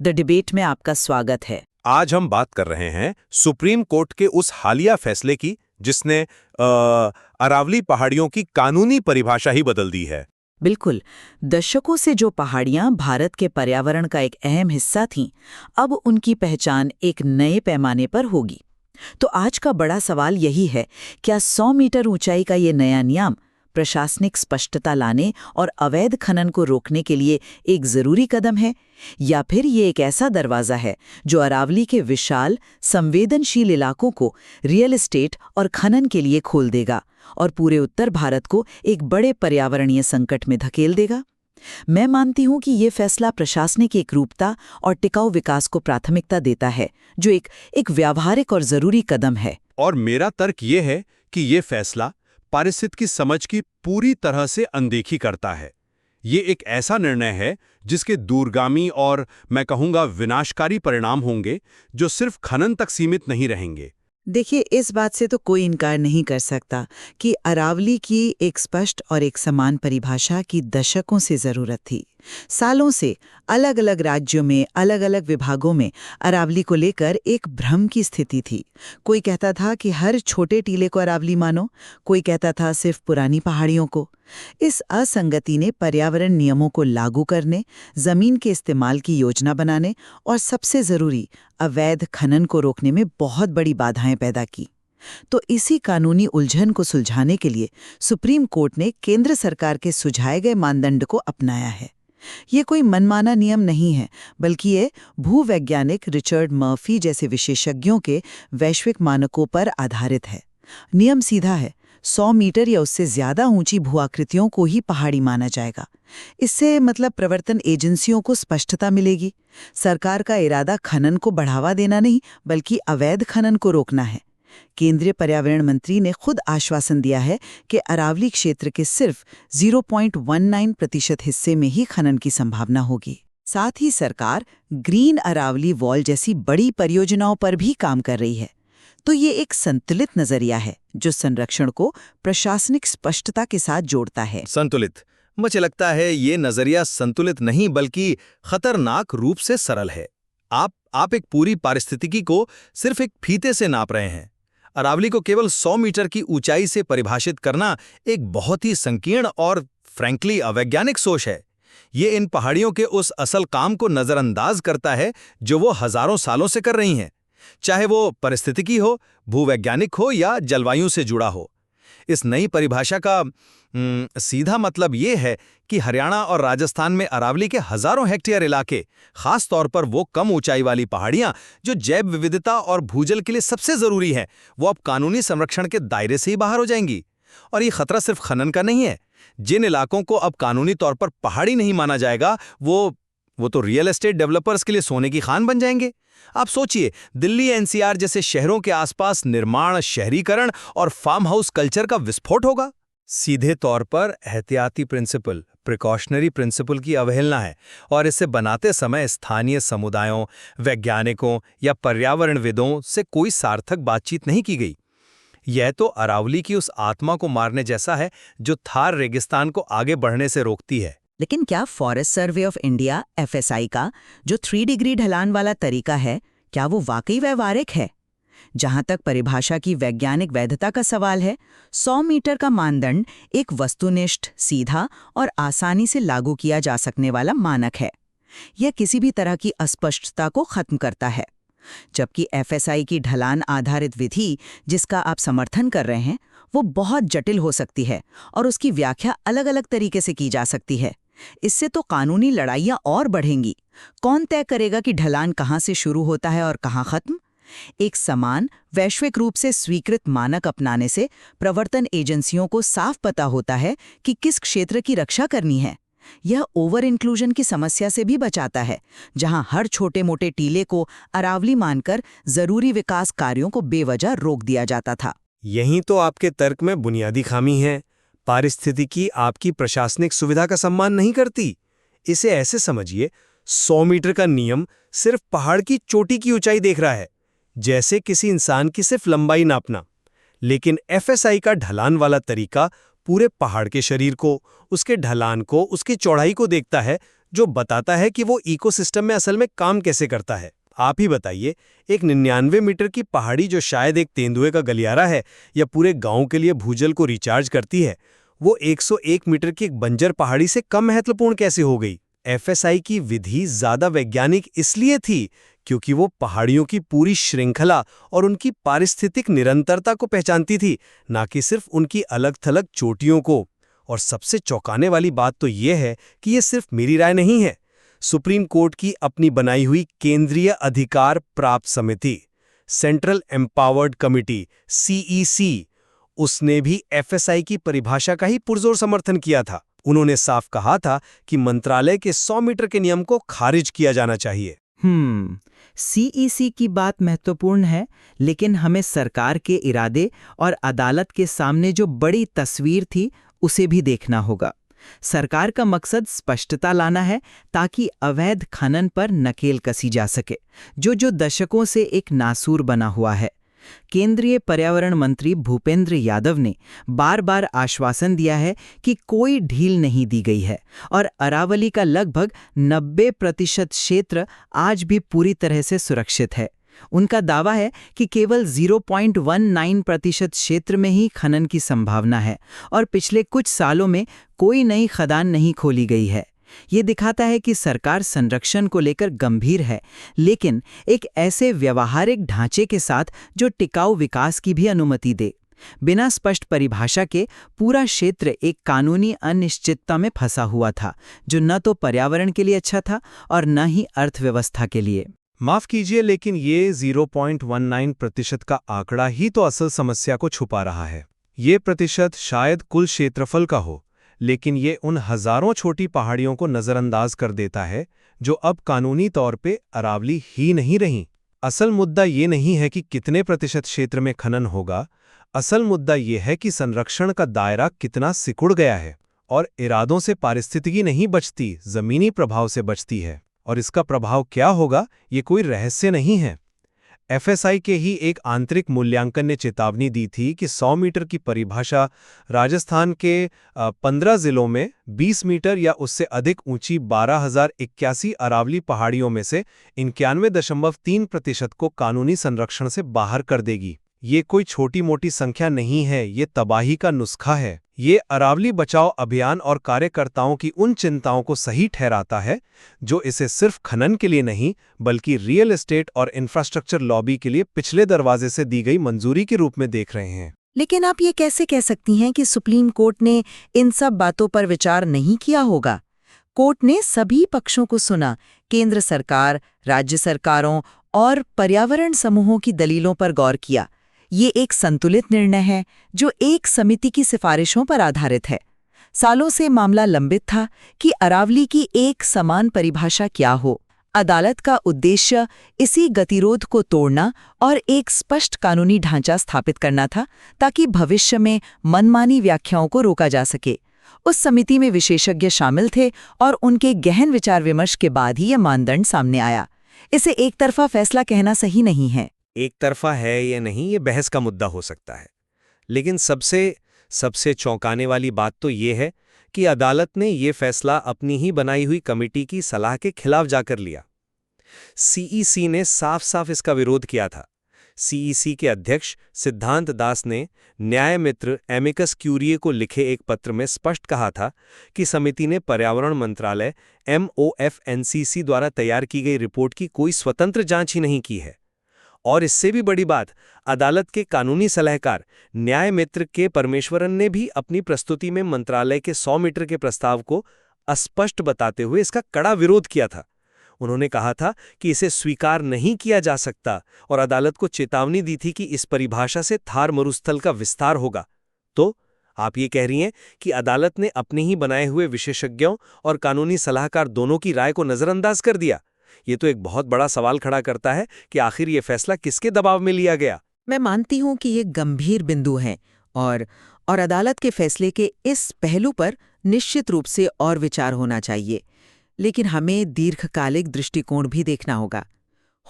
The debate में आपका स्वागत है। आज हम बात कर रहे हैं सुप्रीम कोर्ट के उस हालिया फैसले की जिसने अरावली पहाड़ियों की कानूनी परिभाषा ही बदल दी है। बिल्कुल, दशकों से जो पहाड़ियां भारत के पर्यावरण का एक अहम हिस्सा थीं, अब उनकी पहचान एक नए पैमाने पर होगी। तो आज का बड़ा सवाल यही है, क्या 100 मीटर ऊंचाई का ये नया नियम प्रशासनिक स्पष्टता लाने और अवैध खनन को रोकने के लिए एक जरूरी कदम है, या फिर ये एक ऐसा दरवाजा है जो अरावली के विशाल संवेदनशील इलाकों को रियल एस्टेट और खनन के लिए खोल देगा और पूरे उत्तर भारत को एक बड़े पर्यावरणीय संकट में धकेल देगा? मैं मानती हूं कि ये फैसला प्रशासनिक एकरूपता और टिकाऊ विकास को प्राथमिकता देता है, जो एक व्यावहारिक और जरूरी कदम है। और मेरा तर्क ये है कि ये फैसला पारिस्थितिकी की समझ की पूरी तरह से अनदेखी करता है। ये एक ऐसा निर्णय है जिसके दूरगामी और मैं कहूँगा विनाशकारी परिणाम होंगे, जो सिर्फ खनन तक सीमित नहीं रहेंगे। देखिए, इस बात से तो कोई इनकार नहीं कर सकता कि अरावली की एक स्पष्ट और एक समान परिभाषा की दशकों से जरूरत थी। सालों से अलग अलग राज्यों में अलग अलग विभागों में अरावली को लेकर एक भ्रम की स्थिति थी। कोई कहता था कि हर छोटे टीले को अरावली मानो, कोई कहता था सिर्फ पुरानी पहाड़ियों को। इस असंगति ने पर्यावरण नियमों को लागू करने, जमीन के इस्तेमाल की योजना बनाने और सबसे जरूरी अवैध खनन को रोकने में बहुत बड़ी बाधाएं पैदा की। तो इसी कानूनी उलझन को सुलझाने के लिए सुप्रीम कोर्ट ने केंद्र सरकार के सुझाए गए मानदंड को अपनाया है। ये कोई मनमाना नियम नहीं है, बल्कि ये भूवैज्ञानिक रिचर्ड मर्फी जैसे विशेषज्ञों के वैश्विक मानकों पर आधारित है। नियम सीधा है, 100 मीटर या उससे ज्यादा ऊंची भूआकृतियों को ही पहाड़ी माना जाएगा। इससे मतलब प्रवर्तन एजेंसियों को स्पष्टता मिलेगी। सरकार का इरादा खनन को बढ़ावा देना नहीं, बल्कि अवैध खनन को रोकना है। केंद्रीय पर्यावरण मंत्री ने खुद आश्वासन दिया है कि अरावली क्षेत्र के सिर्फ 0.19% हिस्से में ही खनन की संभावना होगी। साथ ही सरकार ग्रीन अरावली वॉल जैसी बड़ी परियोजनाओं पर भी काम कर रही है। तो ये एक संतुलित नजरिया है जो संरक्षण को प्रशासनिक स्पष्टता के साथ जोड़ता है। संतुलित, मुझे लगता है ये नजरिया संतुलित नहीं बल्कि खतरनाक रूप से सरल है। आप एक पूरी पारिस्थितिकी को सिर्फ एक फीते से नाप रहे हैं। अरावली को केवल 100 मीटर की ऊंचाई से परिभाषित करना एक बहुत ही संकीर्ण और फ्रैंकली अवैज्ञानिक सोच है। ये इन पहाड़ियों के उस असल काम को नजरअंदाज करता है जो वो हजारों सालों से कर रही हैं, चाहे वो परिस्थितिकी हो, भूवैज्ञानिक हो या जलवायु से जुड़ा हो। इस नई परिभाषा का सीधा मतलब ये है कि हरियाणा और राजस्थान में अरावली के हजारों हेक्टेयर इलाके, खास तौर पर वो कम ऊंचाई वाली पहाड़ियां जो जैव विविधता और भूजल के लिए सबसे जरूरी हैं, वो अब कानूनी संरक्षण के दायरे से ही बाहर हो जाएंगी। और ये खतरा सिर्फ खनन का नहीं है। जिन इलाकों को अब कानूनी तौर पर पहाड़ी नहीं माना जाएगा, वो तो रियल एस्टेट डेवलपर्स के लिए सोने की खान बन जाएंगे। आप सोचिए, दिल्ली एनसीआर जैसे शहरों के आसपास निर्माण, शहरीकरण और फार्म हाउस कल्चर का विस्फोट होगा। सीधे तौर पर एहतियाती प्रिंसिपल, प्रिकॉशनरी प्रिंसिपल की अवहेलना है और इसे बनाते समय स्थानीय समुदायों, वैज्ञानिकों या पर्यावरणविदों से कोई सार्थक बातचीत नहीं की गई। यह तो अरावली की उस आत्मा को मारने जैसा है जो थार रेगिस्तान को आगे बढ़ने से रोकती है। लेकिन क्या forest survey of India (FSI) का जो 3 डिग्री ढलान वाला तरीका है, क्या वो वाकई व्यवहारिक है? जहां तक परिभाषा की वैज्ञानिक वैधता का सवाल है, 100 मीटर का मानदंड एक वस्तुनिष्ठ, सीधा और आसानी से लागू किया जा सकने वाला मानक है। यह किसी भी तरह की अस्पष्टता को खत्म करता है। जबकि FSI की ढलान आधारित विधि, जिसका आप समर्थन कर रहे हैं, वो बहुत जटिल हो सकती है और उसकी व्याख्या अलग अलग तरीके से की जा सकती है। इससे तो कानूनी लड़ाइयां और बढ़ेंगी। कौन तय करेगा कि ढलान कहां से शुरू होता है और कहां खत्म? एक समान, वैश्विक रूप से स्वीकृत मानक अपनाने से प्रवर्तन एजेंसियों को साफ पता होता है कि किस क्षेत्र की रक्षा करनी है। यह ओवर इंक्लूजन की समस्या से भी बचाता है, जहां हर छोटे मोटे टीले को अरावली मानकर जरूरी विकास कार्यों को बेवजह रोक दिया जाता था। यही तो आपके तर्क में बुनियादी खामी है। पारिस्थितिकी आपकी प्रशासनिक सुविधा का सम्मान नहीं करती। इसे ऐसे समझिए, 100 मीटर का नियम सिर्फ पहाड़ की चोटी की ऊंचाई देख रहा है, जैसे किसी इंसान की सिर्फ लंबाई नापना। लेकिन FSI का ढलान वाला तरीका पूरे पहाड़ के शरीर को, उसके ढलान को, उसकी चौड़ाई को देखता है, जो बताता है कि वो इकोसिस्टम में असल में काम कैसे करता है। आप ही बताइए, एक 99 मीटर की पहाड़ी जो शायद एक तेंदुए का गलियारा है या पूरे गांव के लिए भूजल को रिचार्ज करती है, वो 101 मीटर की एक बंजर पहाड़ी से कम महत्वपूर्ण कैसे हो गई? एफएसआई की विधि ज्यादा वैज्ञानिक इसलिए थी क्योंकि वो पहाड़ियों की पूरी श्रृंखला और उनकी पारिस्थितिक निरंतरता को पहचानती थी, ना कि सिर्फ उनकी अलग-थलग चोटियों को। और सबसे चौंकाने वाली बात तो ये है कि ये सिर्फ मेरी राय नहीं है। सुप्रीम कोर्ट की अपनी बनाई हुई केंद्रीय अधिकार प्राप्त समिति, सेंट्रल एम्पावर्ड कमिटी (CEC), उसने भी एफएसआई की परिभाषा का ही पुरजोर समर्थन किया था। उन्होंने साफ कहा था कि मंत्रालय के 100 मीटर के नियम को खारिज किया जाना चाहिए। सीईसी की बात महत्वपूर्ण है, लेकिन हमें सरकार के इरादे और अदालत के सामने जो बड़ी तस्वीर थी उसे भी देखना होगा। सरकार का मकसद स्पष्टता लाना है ताकि अवैध खनन पर नकेल कसी जा सके, जो दशकों से एक नासूर बना हुआ है। केंद्रीय पर्यावरण मंत्री भूपेंद्र यादव ने बार-बार आश्वासन दिया है कि कोई ढील नहीं दी गई है और अरावली का लगभग 90% क्षेत्र आज भी पूरी तरह से सुरक्षित है। उनका दावा है कि केवल 0.19% क्षेत्र में ही खनन की संभावना है और पिछले कुछ सालों में कोई नई खदान नहीं खोली गई है। ये दिखाता है कि सरकार संरक्षण को लेकर गंभीर है, लेकिन एक ऐसे व्यवहारिक ढांचे के साथ जो टिकाऊ विकास की भी अनुमति दे। बिना स्पष्ट परिभाषा के पूरा क्षेत्र एक कानूनी अनिश्चितता में फंसा हुआ था, जो न तो पर्यावरण के लिए अच्छा था और न ही अर्थव्यवस्था के लिए। माफ कीजिए, लेकिन ये 0.19% का आंकड़ा ही तो असल समस्या को छुपा रहा है। ये प्रतिशत शायद कुल क्षेत्रफल का हो, लेकिन ये उन हजारों छोटी पहाड़ियों को नज़रअंदाज कर देता है जो अब कानूनी तौर पे अरावली ही नहीं रहीं। असल मुद्दा ये नहीं है कि कितने प्रतिशत क्षेत्र में खनन होगा, असल मुद्दा ये है कि संरक्षण का दायरा कितना सिकुड़ गया है। और इरादों से पारिस्थितिकी नहीं बचती, ज़मीनी प्रभाव से बचती है। और इसका प्रभाव क्या होगा, ये कोई रहस्य नहीं है। एफएसआई के ही एक आंतरिक मूल्यांकन ने चेतावनी दी थी कि 100 मीटर की परिभाषा राजस्थान के 15 जिलों में 20 मीटर या उससे अधिक ऊंची 12,081 अरावली पहाड़ियों में से 91.3% को कानूनी संरक्षण से बाहर कर देगी। ये कोई छोटी मोटी संख्या नहीं है, ये तबाही का नुस्खा है। ये अरावली बचाओ अभियान और कार्यकर्ताओं की उन चिंताओं को सही ठहराता है जो इसे सिर्फ खनन के लिए नहीं बल्कि रियल एस्टेट और इंफ्रास्ट्रक्चर लॉबी के लिए पिछले दरवाजे से दी गई मंजूरी के रूप में देख रहे हैं। लेकिन आप ये कैसे कह सकती हैं कि सुप्रीम कोर्ट ने इन सब बातों पर विचार नहीं किया होगा? कोर्ट ने सभी पक्षों को सुना, केंद्र सरकार, राज्य सरकारों और पर्यावरण समूहों की दलीलों पर गौर किया। ये एक संतुलित निर्णय है जो एक समिति की सिफारिशों पर आधारित है। सालों से मामला लंबित था कि अरावली की एक समान परिभाषा क्या हो। अदालत का उद्देश्य इसी गतिरोध को तोड़ना और एक स्पष्ट कानूनी ढांचा स्थापित करना था ताकि भविष्य में मनमानी व्याख्याओं को रोका जा सके। उस समिति में विशेषज्ञ शामिल थे और उनके गहन विचार विमर्श के बाद ही यह मानदंड सामने आया। इसे एक तरफा फैसला कहना सही नहीं है। एक तरफा है या नहीं, ये बहस का मुद्दा हो सकता है, लेकिन सबसे चौंकाने वाली बात तो ये है कि अदालत ने ये फैसला अपनी ही बनाई हुई कमेटी की सलाह के खिलाफ जाकर लिया। सीईसी ने साफ साफ इसका विरोध किया था। सीईसी के अध्यक्ष सिद्धांत दास ने न्याय मित्र एमिकस क्यूरिए को लिखे एक पत्र में स्पष्ट कहा था कि समिति ने पर्यावरण मंत्रालय MOFNCC द्वारा तैयार की गई रिपोर्ट की कोई स्वतंत्र जांच ही नहीं की है। और इससे भी बड़ी बात, अदालत के कानूनी सलाहकार न्याय मित्र के परमेश्वरन ने भी अपनी प्रस्तुति में मंत्रालय के 100 मीटर के प्रस्ताव को अस्पष्ट बताते हुए इसका कड़ा विरोध किया था। उन्होंने कहा था कि इसे स्वीकार नहीं किया जा सकता और अदालत को चेतावनी दी थी कि इस परिभाषा से थार मरुस्थल का विस्तार होगा। तो आप ये कह रही हैं कि अदालत ने अपने ही बनाए हुए विशेषज्ञों और कानूनी सलाहकार दोनों की राय को नजरअंदाज कर दिया। ये तो एक बहुत बड़ा सवाल खड़ा करता है कि आखिर ये फैसला किसके दबाव में लिया गया। मैं मानती हूं कि ये गंभीर बिंदु है और अदालत के फैसले के इस पहलू पर निश्चित रूप से और विचार होना चाहिए, लेकिन हमें दीर्घकालिक दृष्टिकोण भी देखना होगा।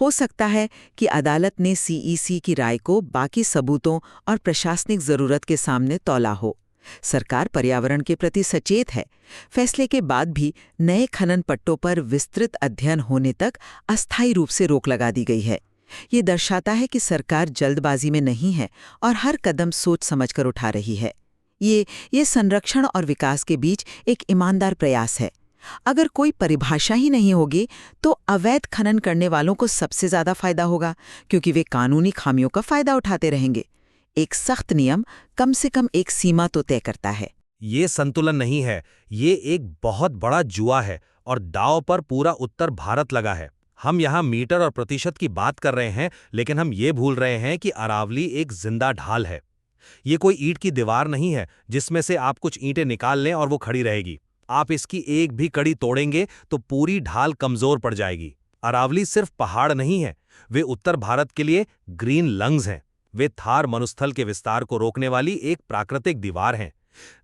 हो सकता है कि अदालत ने सीईसी की राय को बाकी सबूतों और प्रशासनिक जरूरत के सामने तौला हो। सरकार पर्यावरण के प्रति सचेत है। फैसले के बाद भी नए खनन पट्टों पर विस्तृत अध्ययन होने तक अस्थायी रूप से रोक लगा दी गई है। ये दर्शाता है कि सरकार जल्दबाजी में नहीं है और हर कदम सोच समझकर उठा रही है। ये संरक्षण और विकास के बीच एक ईमानदार प्रयास है। अगर कोई परिभाषा ही नहीं होगी तो अवैध खनन करने वालों को सबसे ज्यादा फायदा होगा, क्योंकि वे कानूनी खामियों का फायदा उठाते रहेंगे। एक सख्त नियम कम से कम एक सीमा तो तय करता है। ये संतुलन नहीं है, ये एक बहुत बड़ा जुआ है और दांव पर पूरा उत्तर भारत लगा है। हम यहाँ मीटर और प्रतिशत की बात कर रहे हैं, लेकिन हम ये भूल रहे हैं कि अरावली एक जिंदा ढाल है। ये कोई ईंट की दीवार नहीं है जिसमें से आप कुछ ईंटें निकाल लें और वो खड़ी रहेगी। आप इसकी एक भी कड़ी तोड़ेंगे तो पूरी ढाल कमजोर पड़ जाएगी। अरावली सिर्फ पहाड़ नहीं है, वे उत्तर भारत के लिए ग्रीन लंग्स हैं। वे थार मरुस्थल के विस्तार को रोकने वाली एक प्राकृतिक दीवार हैं।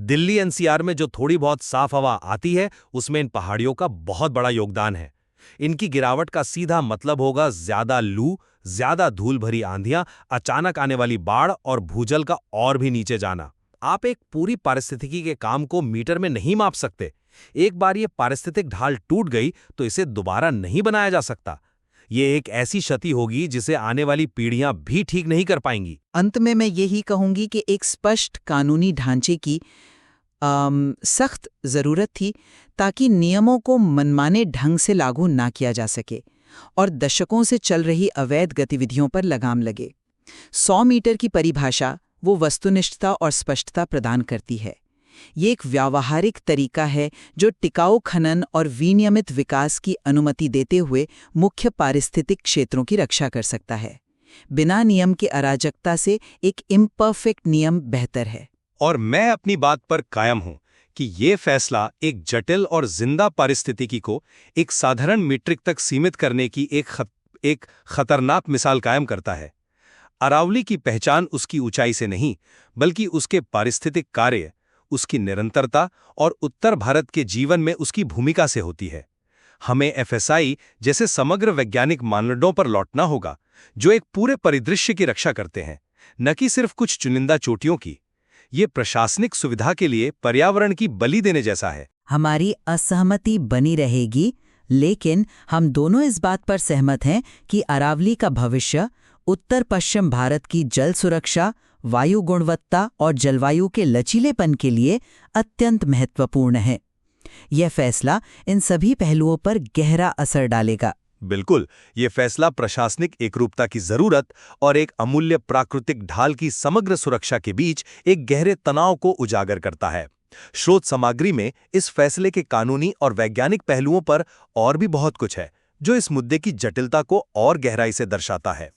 दिल्ली एनसीआर में जो थोड़ी बहुत साफ हवा आती है, उसमें इन पहाड़ियों का बहुत बड़ा योगदान है। इनकी गिरावट का सीधा मतलब होगा ज्यादा लू, ज्यादा धूल भरी आंधियां, अचानक आने वाली बाढ़ और भूजल का और भी नीचे जाना। आप एक पूरी पारिस्थितिकी के काम को मीटर में नहीं माप सकते। एक बार ये पारिस्थितिक ढाल टूट गई तो इसे दोबारा नहीं बनाया जा सकता। ये एक ऐसी क्षति होगी जिसे आने वाली पीढ़ियां भी ठीक नहीं कर पाएंगी। अंत में मैं यही कहूंगी कि एक स्पष्ट कानूनी ढांचे की सख्त जरूरत थी, ताकि नियमों को मनमाने ढंग से लागू ना किया जा सके और दशकों से चल रही अवैध गतिविधियों पर लगाम लगे। 100 मीटर की परिभाषा वो वस्तुनिष्ठता और स्पष्टता प्रदान करती है। ये एक व्यावहारिक तरीका है जो टिकाऊ खनन और विनियमित विकास की अनुमति देते हुए मुख्य पारिस्थितिक क्षेत्रों की रक्षा कर सकता है। बिना नियम के अराजकता से एक इम्परफेक्ट नियम बेहतर है। और मैं अपनी बात पर कायम हूं कि ये फैसला एक जटिल और जिंदा पारिस्थितिकी को एक साधारण मीट्रिक तक सीमित करने की एक खतरनाक मिसाल कायम करता है। अरावली की पहचान उसकी ऊंचाई से नहीं, बल्कि उसके पारिस्थितिक कार्य, उसकी निरंतरता और उत्तर भारत के जीवन में उसकी भूमिका से होती है। हमें एफएसआई जैसे समग्र वैज्ञानिक मानदंडों पर लौटना होगा, जो एक पूरे परिदृश्य की रक्षा करते हैं, न कि सिर्फ कुछ चुनिंदा चोटियों की। ये प्रशासनिक सुविधा के लिए पर्यावरण की बलि देने जैसा है। हमारी असहमति बनी रहेगी, लेकिन हम दोनों इस बात पर सहमत हैं कि अरावली का भविष्य उत्तर पश्चिम भारत की जल सुरक्षा, वायु गुणवत्ता और जलवायु के लचीलेपन के लिए अत्यंत महत्वपूर्ण है। यह फैसला इन सभी पहलुओं पर गहरा असर डालेगा। बिल्कुल, ये फैसला प्रशासनिक एकरूपता की जरूरत और एक अमूल्य प्राकृतिक ढाल की समग्र सुरक्षा के बीच एक गहरे तनाव को उजागर करता है। शोध सामग्री में इस फैसले के कानूनी और वैज्ञानिक पहलुओं पर और भी बहुत कुछ है, जो इस मुद्दे की जटिलता को और गहराई से दर्शाता है।